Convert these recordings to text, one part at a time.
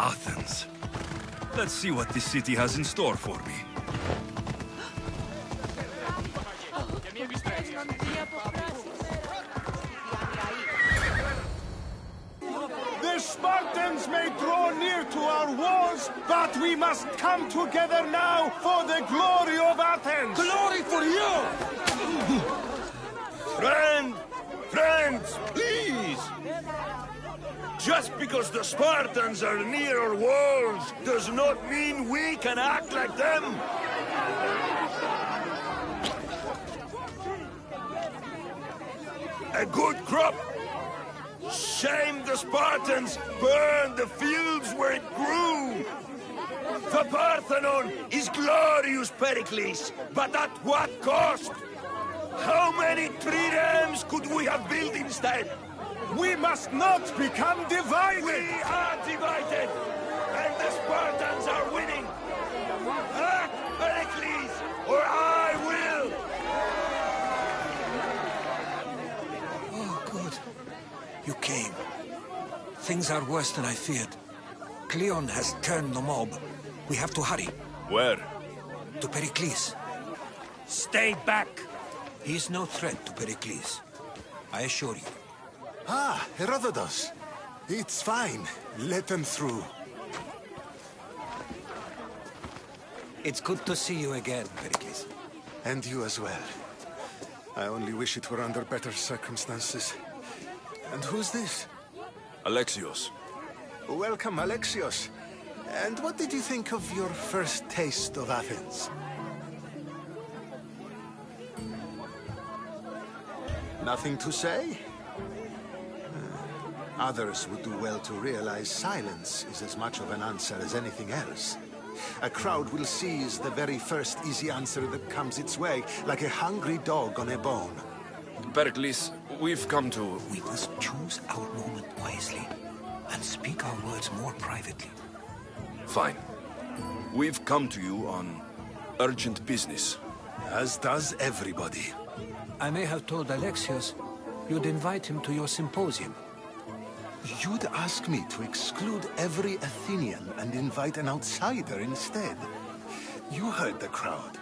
Athens. Let's see what this city has in store for me. The Spartans may draw near to our walls, but we must come together now for the glory of Athens! Glory for you! Friends, please! Just because the Spartans are near our walls does not mean we can act like them! A good crop! Shame the Spartans burned the fields where it grew! The Parthenon is glorious, Pericles, but at what cost? How many triremes could we have built instead? We must not become divided! We are divided! And the Spartans are winning! Act, Pericles, or I will! Oh, good. You came. Things are worse than I feared. Cleon has turned the mob. We have to hurry. Where? To Pericles. Stay back! He's no threat to Pericles. I assure you. Ah, Herodotus. It's fine. Let them through. It's good to see you again, Pericles. And you as well. I only wish it were under better circumstances. And who's this? Alexios. Welcome, Alexios. And what did you think of your first taste of Athens? Nothing to say? Others would do well to realize silence is as much of an answer as anything else. A crowd will seize the very first easy answer that comes its way, like a hungry dog on a bone. Pericles, we've come to... We must choose our moment wisely and speak our words more privately. Fine. We've come to you on urgent business. As does everybody. I may have told Alexios you'd invite him to your symposium. You'd ask me to exclude every Athenian and invite an outsider instead. You heard the crowd.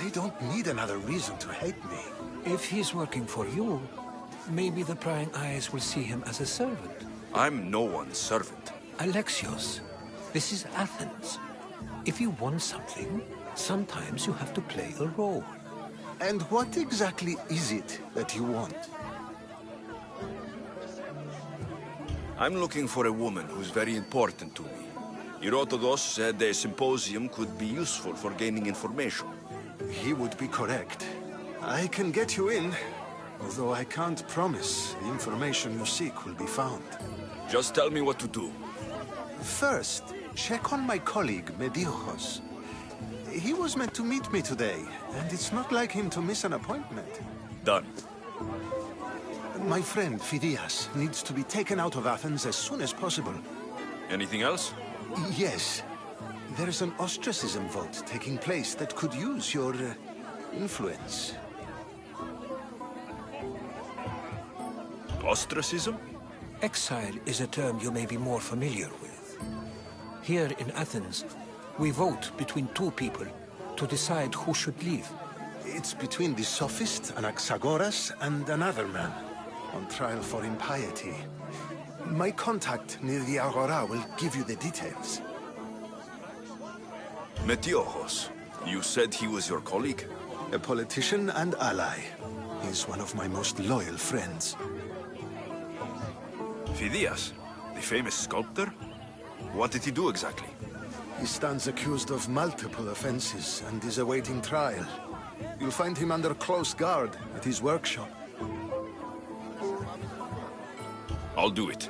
They don't need another reason to hate me. If he's working for you, maybe the prying eyes will see him as a servant. I'm no one's servant. Alexios, this is Athens. If you want something, sometimes you have to play a role. And what exactly is it that you want? I'm looking for a woman who's very important to me. Herodotus said a symposium could be useful for gaining information. He would be correct. I can get you in, although I can't promise the information you seek will be found. Just tell me what to do. First, check on my colleague, Mediochos. He was meant to meet me today, and it's not like him to miss an appointment. Done. My friend, Phidias, needs to be taken out of Athens as soon as possible. Anything else? Yes. There's an ostracism vote taking place that could use your influence. Ostracism? Exile is a term you may be more familiar with. Here in Athens, we vote between two people to decide who should leave. It's between the sophist Anaxagoras and another man, on trial for impiety. My contact near the Agora will give you the details. Metiochos. You said he was your colleague? A politician and ally. He's one of my most loyal friends. Phidias, the famous sculptor? What did he do exactly? He stands accused of multiple offenses and is awaiting trial. You'll find him under close guard at his workshop. I'll do it.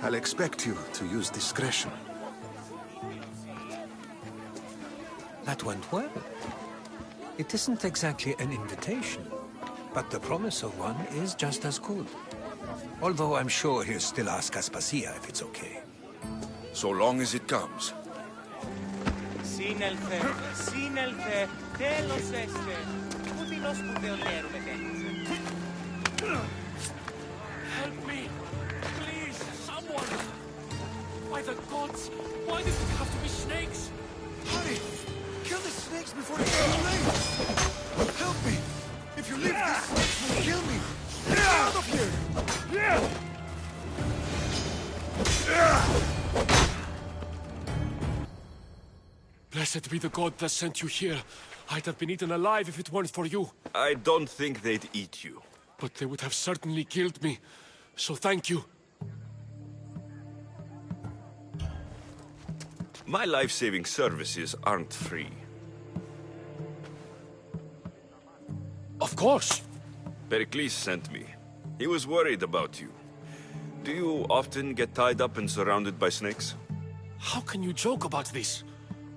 I'll expect you to use discretion. That went well. It isn't exactly an invitation, but the promise of one is just as good. Although I'm sure he'll still ask Aspasia if it's okay. So long as it comes. Συνέλθε, συνέλθε, τέλος έστε. Πού την ως που δεολέρου μετέλειξε. Help me! Please, someone! By the gods! Why does it have to be snakes? Hurry! Kill the snakes before it's too late! Help me! If you leave, these snakes will kill me! Get out of here! Blessed be the god that sent you here. I'd have been eaten alive if it weren't for you. I don't think they'd eat you. But they would have certainly killed me. So thank you. My life-saving services aren't free. Of course. Pericles sent me. He was worried about you. Do you often get tied up and surrounded by snakes? How can you joke about this?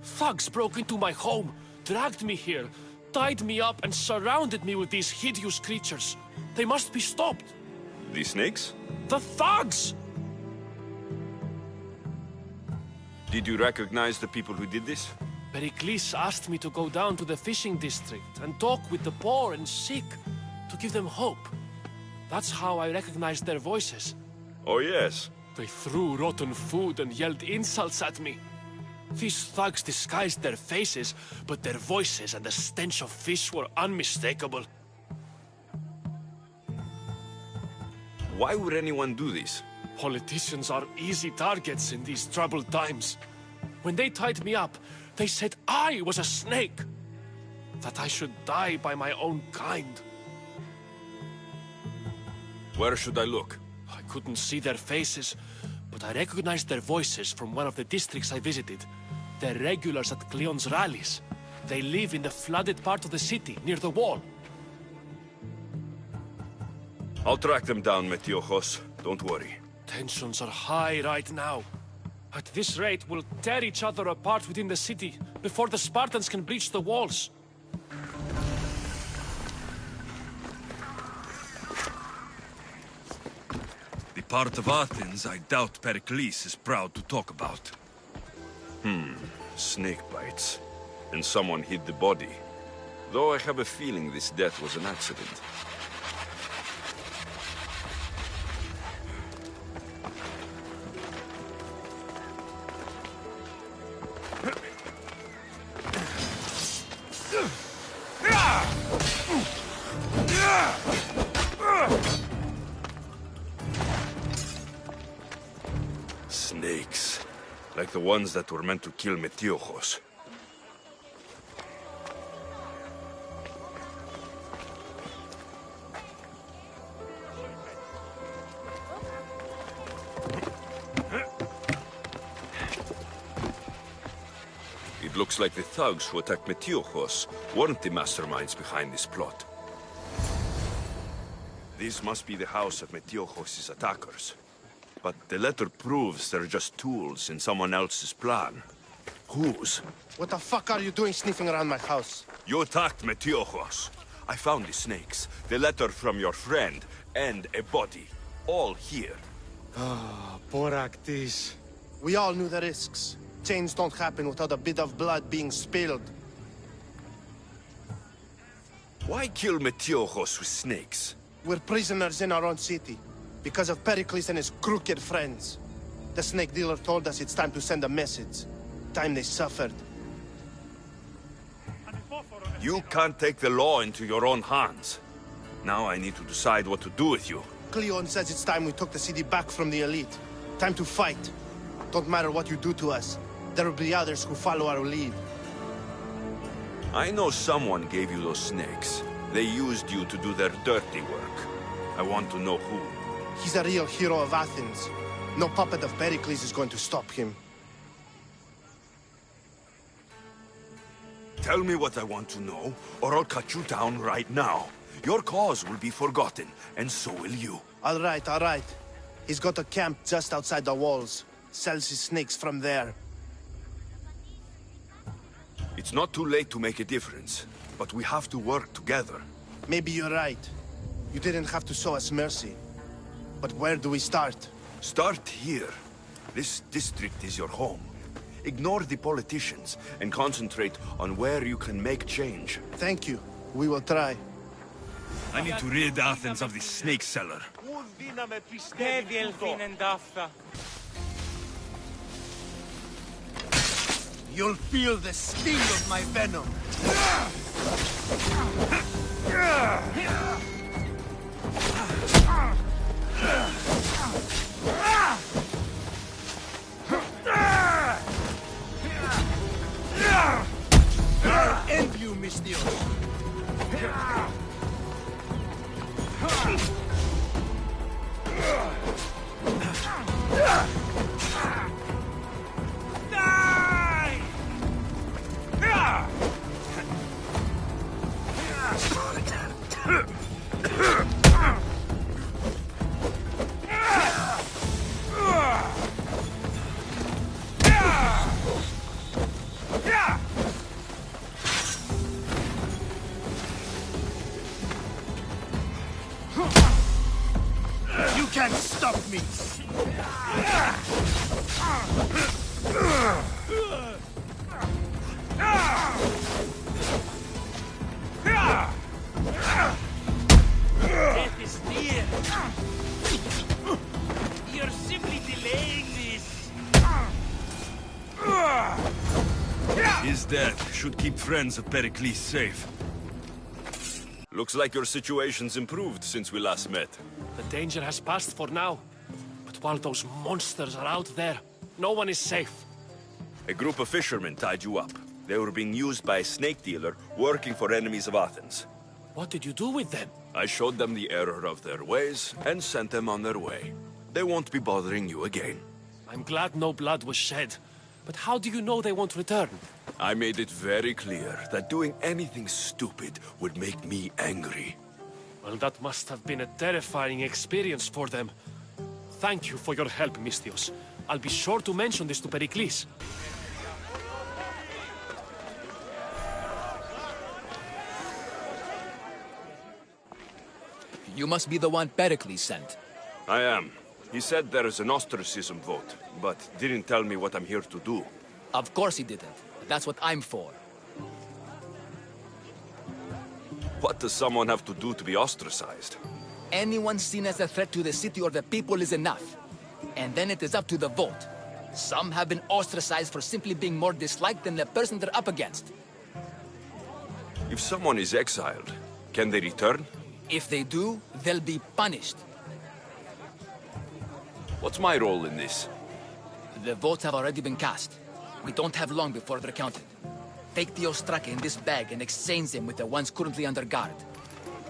Thugs broke into my home, dragged me here, tied me up and surrounded me with these hideous creatures. They must be stopped. The snakes? The thugs! Did you recognize the people who did this? Pericles asked me to go down to the fishing district and talk with the poor and sick, to give them hope. That's how I recognized their voices. Oh, yes. They threw rotten food and yelled insults at me. These thugs disguised their faces, but their voices and the stench of fish were unmistakable. Why would anyone do this? Politicians are easy targets in these troubled times. When they tied me up, they said I was a snake. That I should die by my own kind. Where should I look? I couldn't see their faces, but I recognized their voices from one of the districts I visited. They're regulars at Cleon's rallies. They live in the flooded part of the city, near the wall. I'll track them down, Metiochos. Don't worry. Tensions are high right now. At this rate, we'll tear each other apart within the city, before the Spartans can breach the walls. The part of Athens I doubt Pericles is proud to talk about. Snake bites. And someone hid the body. Though I have a feeling this death was an accident. Snakes. Like the ones that were meant to kill Metiochos. It looks like the thugs who attacked Metiochos weren't the masterminds behind this plot. This must be the house of Metiochos' attackers. But the letter proves they're just tools in someone else's plan. Whose? What the fuck are you doing sniffing around my house? You attacked Metiochos. I found the snakes, the letter from your friend, and a body. All here. Poor Actis. We all knew the risks. Change don't happen without a bit of blood being spilled. Why kill Metiochos with snakes? We're prisoners in our own city. Because of Pericles and his crooked friends. The snake dealer told us it's time to send a message. Time they suffered. You can't take the law into your own hands. Now I need to decide what to do with you. Cleon says it's time we took the city back from the elite. Time to fight. Don't matter what you do to us. There will be others who follow our lead. I know someone gave you those snakes. They used you to do their dirty work. I want to know who. He's a real hero of Athens. No puppet of Pericles is going to stop him. Tell me what I want to know, or I'll cut you down right now. Your cause will be forgotten, and so will you. All right, all right. He's got a camp just outside the walls. Sells his snakes from there. It's not too late to make a difference, but we have to work together. Maybe you're right. You didn't have to show us mercy. But where do we start? Start here. This district is your home. Ignore the politicians and concentrate on where you can make change. Thank you. We will try. I need to rid Athens of this snake seller. You'll feel the sting of my venom. I'll end you, Misthios. You can't stop me! Death is near. You're simply delaying this. His death should keep friends of Pericles safe. Looks like your situation's improved since we last met. The danger has passed for now. But while those monsters are out there, no one is safe. A group of fishermen tied you up. They were being used by a snake dealer working for enemies of Athens. What did you do with them? I showed them the error of their ways and sent them on their way. They won't be bothering you again. I'm glad no blood was shed. But how do you know they won't return? I made it very clear that doing anything stupid would make me angry. Well, that must have been a terrifying experience for them. Thank you for your help, Misthios. I'll be sure to mention this to Pericles. You must be the one Pericles sent. I am. He said there is an ostracism vote, but didn't tell me what I'm here to do. Of course he didn't. That's what I'm for. What does someone have to do to be ostracized? Anyone seen as a threat to the city or the people is enough. And then it is up to the vote. Some have been ostracized for simply being more disliked than the person they're up against. If someone is exiled, can they return? If they do, they'll be punished. What's my role in this? The votes have already been cast. We don't have long before they're counted. Take the ostraka in this bag and exchange them with the ones currently under guard.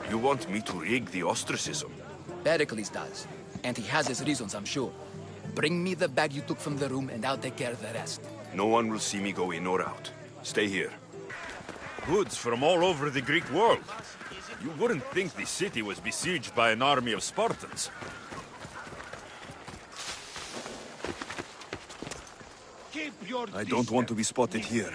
You want me to rig the ostracism? Pericles does. And he has his reasons, I'm sure. Bring me the bag you took from the room and I'll take care of the rest. No one will see me go in or out. Stay here. Goods from all over the Greek world. You wouldn't think the city was besieged by an army of Spartans. I don't want to be spotted here.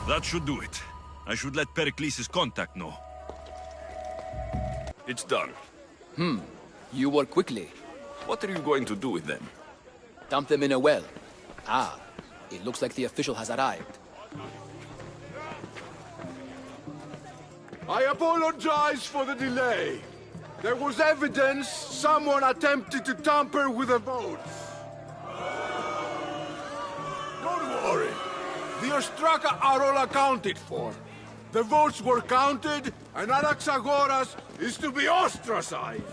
That should do it. I should let Pericles' contact know. It's done. You work quickly. What are you going to do with them? Dump them in a well. Ah, it looks like the official has arrived. I apologize for the delay. There was evidence someone attempted to tamper with the votes. Don't worry. The ostraka are all accounted for. The votes were counted, and Anaxagoras is to be ostracized.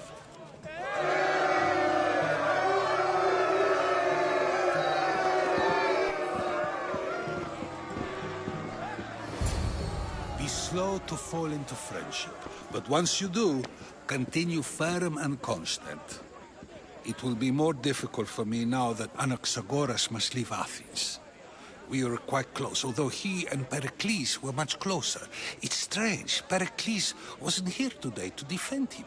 Be slow to fall into friendship, but once you do, continue firm and constant. It will be more difficult for me now that Anaxagoras must leave Athens. We were quite close, although he and Pericles were much closer. It's strange, Pericles wasn't here today to defend him.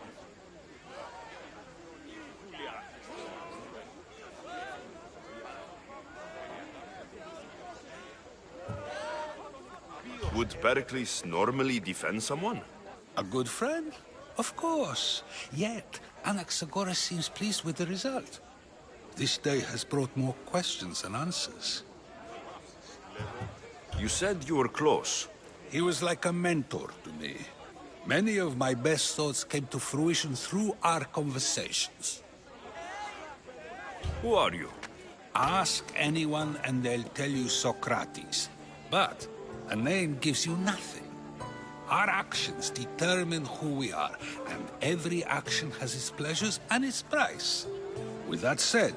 Would Pericles normally defend someone? A good friend? Of course. Yet, Anaxagoras seems pleased with the result. This day has brought more questions than answers. You said you were close. He was like a mentor to me. Many of my best thoughts came to fruition through our conversations. Who are you? Ask anyone and they'll tell you Socrates. But a name gives you nothing. Our actions determine who we are, and every action has its pleasures and its price. With that said,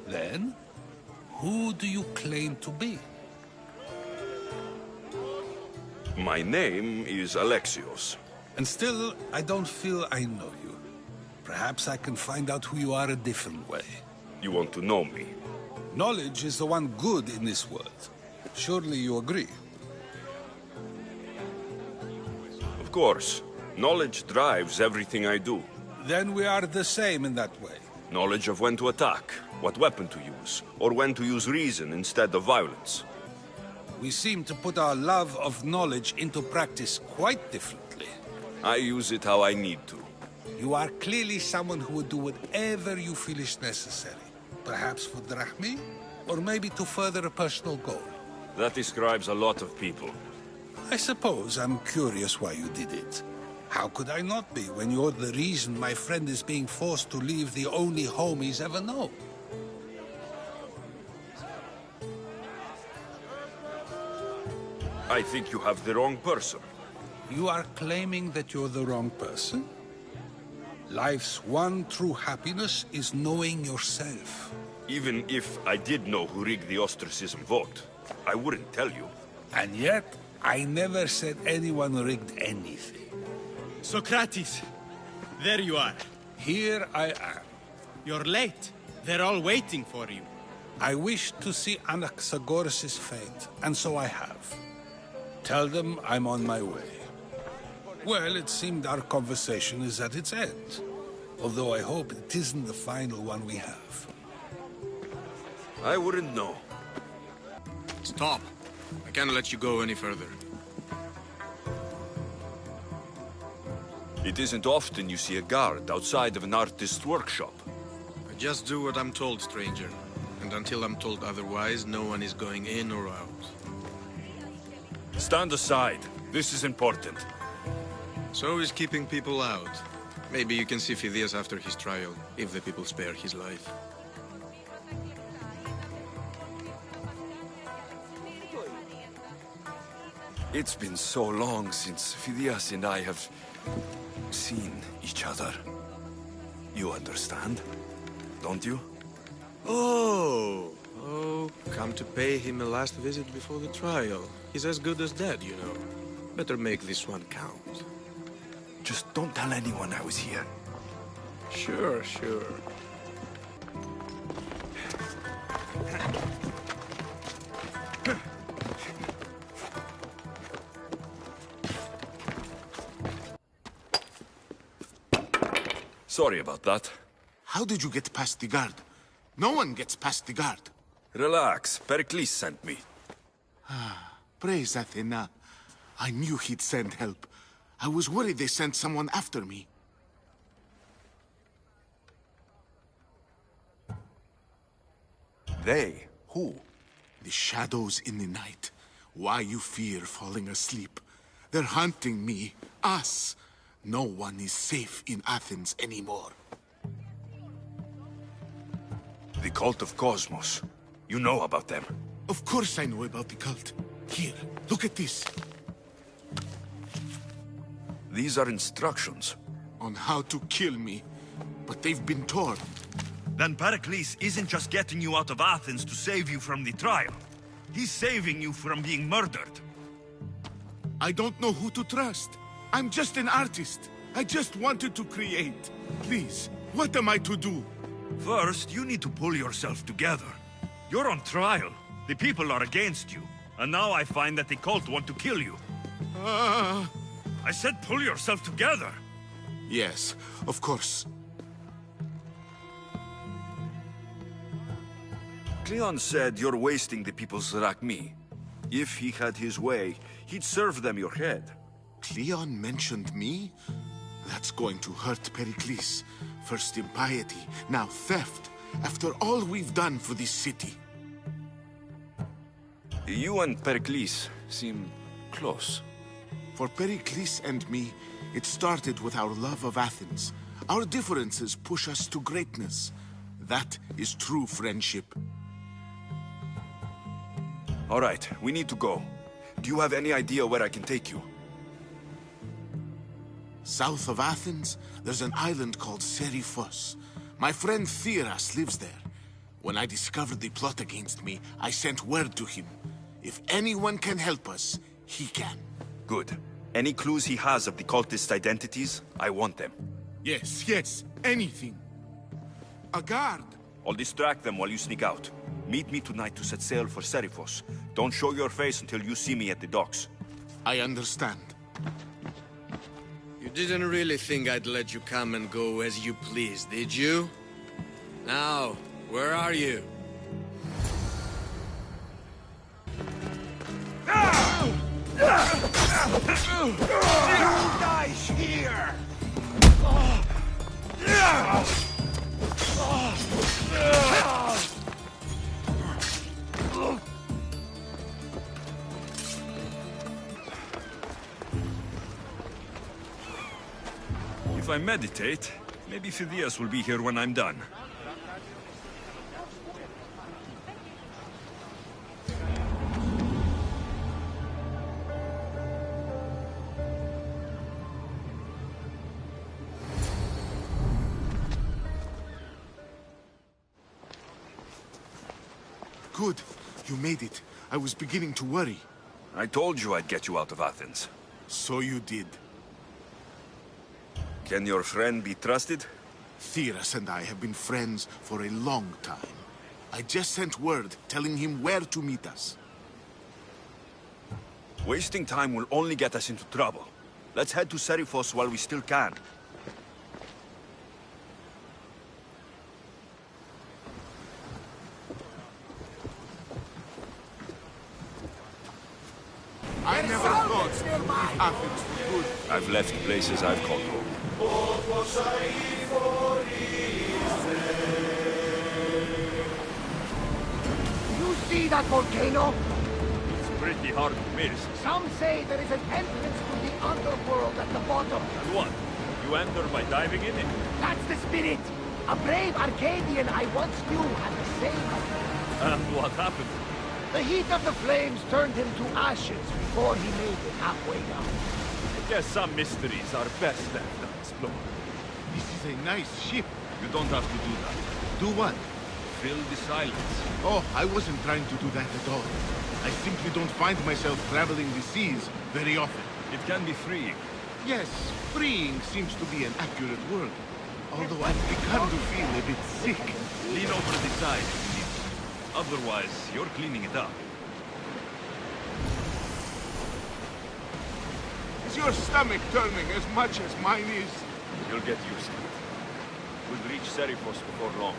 then, who do you claim to be? My name is Alexios. And still, I don't feel I know you. Perhaps I can find out who you are a different way. You want to know me? Knowledge is the one good in this world. Surely you agree? Of course. Knowledge drives everything I do. Then we are the same in that way. Knowledge of when to attack, what weapon to use, or when to use reason instead of violence. We seem to put our love of knowledge into practice quite differently. I use it how I need to. You are clearly someone who would do whatever you feel is necessary. Perhaps for drachmi, or maybe to further a personal goal. That describes a lot of people. I suppose I'm curious why you did it. How could I not be when you're the reason my friend is being forced to leave the only home he's ever known? I think you have the wrong person. You are claiming that you're the wrong person? Life's one true happiness is knowing yourself. Even if I did know who rigged the ostracism vote, I wouldn't tell you. And yet, I never said anyone rigged anything. Socrates, there you are. Here I am. You're late. They're all waiting for you. I wish to see Anaxagoras' fate, and so I have. Tell them I'm on my way. Well, it seemed our conversation is at its end. Although I hope it isn't the final one we have. I wouldn't know. Stop. I can't let you go any further. It isn't often you see a guard outside of an artist's workshop. I just do what I'm told, stranger. And until I'm told otherwise, no one is going in or out. Stand aside. This is important. So is keeping people out. Maybe you can see Phidias after his trial, if the people spare his life. It's been so long since Phidias and I have seen each other. You understand, don't you? Oh, come to pay him a last visit before the trial. He's as good as dead, you know. Better make this one count. Just don't tell anyone I was here. Sure, sure. Sorry about that. How did you get past the guard? No one gets past the guard. Relax. Pericles sent me. Praise Athena. I knew he'd send help. I was worried they sent someone after me. They? Who? The shadows in the night. Why you fear falling asleep. They're hunting me. Us. No one is safe in Athens anymore. The cult of Cosmos. You know about them. Of course I know about the cult. Here, look at this. These are instructions. On how to kill me. But they've been torn. Then Pericles isn't just getting you out of Athens to save you from the trial. He's saving you from being murdered. I don't know who to trust. I'm just an artist. I just wanted to create. Please, what am I to do? First, you need to pull yourself together. You're on trial. The people are against you. And now I find that the cult want to kill you. I said pull yourself together. Yes, of course. Cleon said you're wasting the people's drachmi. If he had his way, he'd serve them your head. Cleon mentioned me? That's going to hurt Pericles. First impiety, now theft. after all we've done for this city. You and Pericles seem close. For Pericles and me, it started with our love of Athens. Our differences push us to greatness. That is true friendship. All right, we need to go. Do you have any idea where I can take you? South of Athens, there's an island called Seriphos. My friend Theras lives there. When I discovered the plot against me, I sent word to him. If anyone can help us, he can. Good. Any clues he has of the cultists' identities, I want them. Yes, anything. A guard. I'll distract them while you sneak out. Meet me tonight to set sail for Seriphos. Don't show your face until you see me at the docks. I understand. You didn't really think I'd let you come and go as you please, did you? Now, where are you? You die here! If I meditate, maybe Phidias will be here when I'm done. Good. You made it. I was beginning to worry. I told you I'd get you out of Athens. So you did. Can your friend be trusted? Theras and I have been friends for a long time. I just sent word telling him where to meet us. Wasting time will only get us into trouble. Let's head to Seriphos while we still can. I never thought to leave Athens for good. I've left places I've called home. You see that volcano? It's pretty hard to miss. Some say there is an entrance to the underworld at the bottom. And what? You enter by diving in it? That's the spirit. A brave Arcadian I once knew had the same idea. And what happened? The heat of the flames turned him to ashes before he made it halfway down. I guess some mysteries are best left unexplored. This is a nice ship. You don't have to do that. Do what? Fill the silence. Oh, I wasn't trying to do that at all. I simply don't find myself traveling the seas very often. It can be freeing. Yes, freeing seems to be an accurate word. Although I've begun to feel a bit sick. Lean over the side if you need to. Otherwise, you're cleaning it up. Is your stomach turning as much as mine is? You'll get used to it. We'll reach Seriphos before long.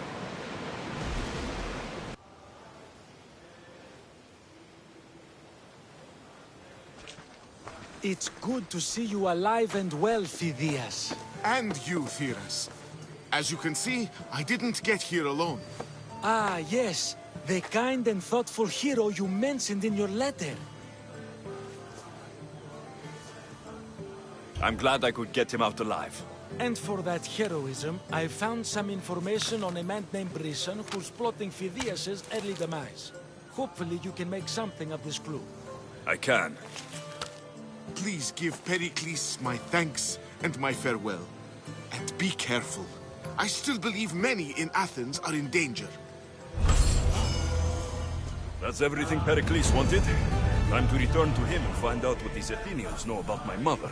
It's good to see you alive and well, Phidias. And you, Theras. As you can see, I didn't get here alone. Ah, yes. The kind and thoughtful hero you mentioned in your letter. I'm glad I could get him out alive. And for that heroism, I found some information on a man named Brisson who's plotting Phidias' early demise. Hopefully you can make something of this clue. I can. Please give Pericles my thanks and my farewell. And be careful. I still believe many in Athens are in danger. That's everything Pericles wanted. Time to return to him and find out what these Athenians know about my mother.